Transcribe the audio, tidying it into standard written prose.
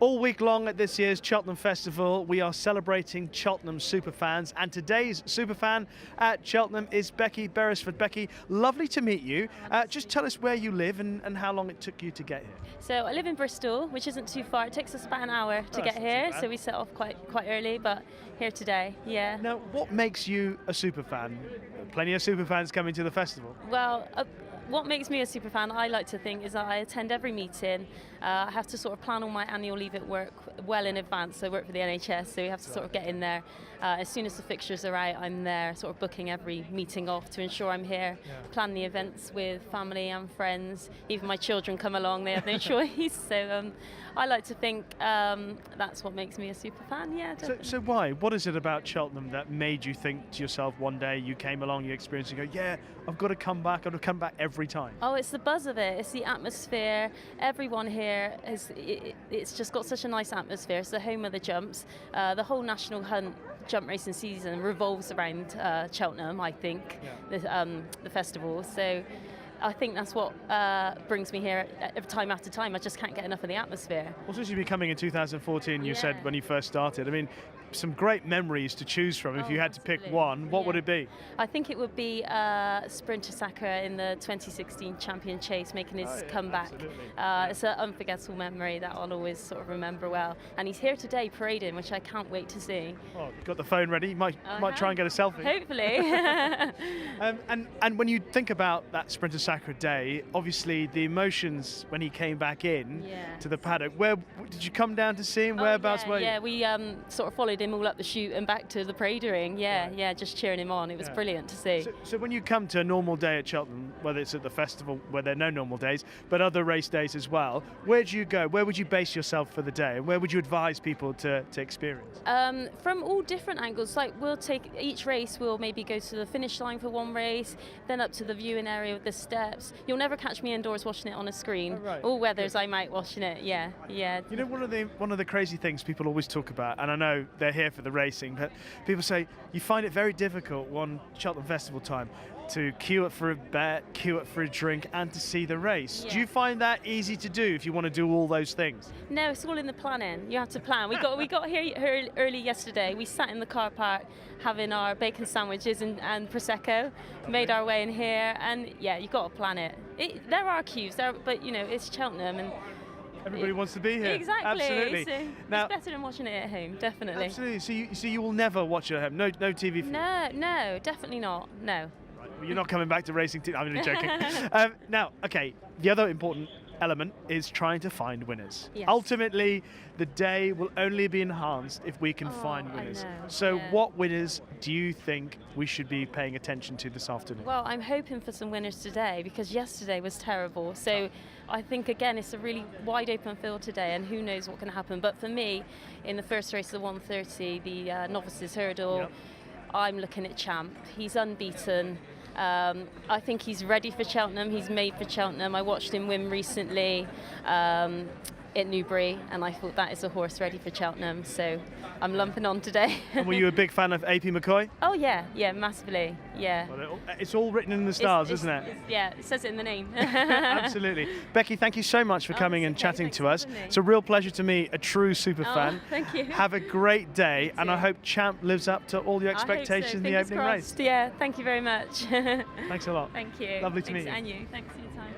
All week long at this year's Cheltenham Festival, we are celebrating Cheltenham Super Fans, and today's Super Fan at Cheltenham is Becki Beresford. Becki, lovely to meet you. Just tell us where you live and how long it took you to get here. So I live in Bristol, which isn't too far. It takes us about an hour to get here, so we set off quite early, but here today, yeah. Now, what makes you a super fan? Plenty of super fans coming to the festival. Well, what makes me a super fan, I like to think, is that I attend every meeting. I have to sort of plan all my annual leave at work well in advance. So I work for the NHS, so we have to sort of get in there. As soon as the fixtures are out, I'm there sort of booking every meeting off to ensure I'm here, plan the events with family and friends. Even my children come along, they have no choice. So I like to think that's what makes me a super fan, yeah. So why? What is it about Cheltenham that made you think to yourself one day, you came along, you experienced it, and go, yeah, I've got to come back, I've got to come back every time? Oh, it's the buzz of it, it's the atmosphere. Everyone here, it's just got such a nice atmosphere. It's the home of the jumps. The whole National Hunt jump racing season revolves around Cheltenham, I think, the festival. So I think that's what brings me here time after time. I just can't get enough of the atmosphere. Well, since you've been coming in 2014, you said when you first started, I mean, some great memories to choose from. If you had to pick one, what would it be? I think it would be Sprinter Sacre in the 2016 Champion Chase, making his comeback. It's an unforgettable memory that I'll always sort of remember well. And he's here today parading, which I can't wait to see. Well, you've got the phone ready. You might try and get a selfie. Hopefully. and when you think about that Sprinter Sacre day, obviously the emotions when he came back in to the paddock. Where did you come down to see him? Whereabouts were you? Yeah, we sort of followed him all up the chute and back to the parading. Yeah, just cheering him on. It was brilliant to see. So when you come to a normal day at Cheltenham, whether it's at the festival where there are no normal days, but other race days as well, where do you go? Where would you base yourself for the day? And where would you advise people to experience? From all different angles. Like we'll take each race, we'll maybe go to the finish line for one race, then up to the viewing area with the steps. You'll never catch me indoors watching it on a screen. All weathers I'm out watching it. Yeah. You know, one of the crazy things people always talk about, and I know they're here for the racing, but people say you find it very difficult one Cheltenham Festival time to queue up for a bet, queue up for a drink, and to see the race. Do you find that easy to do if you want to do all those things? No, it's all in the planning. You have to plan. We got here early yesterday. We sat in the car park having our bacon sandwiches and prosecco. Made our way in here, and you've got to plan it. There are queues there, but you know it's Cheltenham and. Everybody wants to be here. Exactly. Absolutely. So now, it's better than watching it at home, definitely. Absolutely. So you will never watch it at home? No TV for you? No, definitely not. No. Right. Well, you're not coming back to racing team. I'm only joking. Now, okay, the other important element is trying to find winners. Yes. Ultimately, the day will only be enhanced if we can find winners. I know. So what winners do you think we should be paying attention to this afternoon? Well, I'm hoping for some winners today because yesterday was terrible. So I think, again, it's a really wide open field today and who knows what can happen. But for me, in the first race, the 130, the novices hurdle, I'm looking at Champ. He's unbeaten. I think he's ready for Cheltenham. He's made for Cheltenham. I watched him win recently at Newbury, and I thought that is a horse ready for Cheltenham. So I'm lumping on today. And were you a big fan of AP McCoy? Oh yeah, massively, yeah. Well, it's all written in the stars, isn't it? Yeah, it says it in the name. Absolutely. Becki, thank you so much for coming and chatting to us. It's a real pleasure to meet a true super fan. Thank you. Have a great day, and I hope Champ lives up to all your expectations in the opening race. Yeah, thank you very much. Thanks a lot. Thank you. Lovely to meet you. And you. Thanks.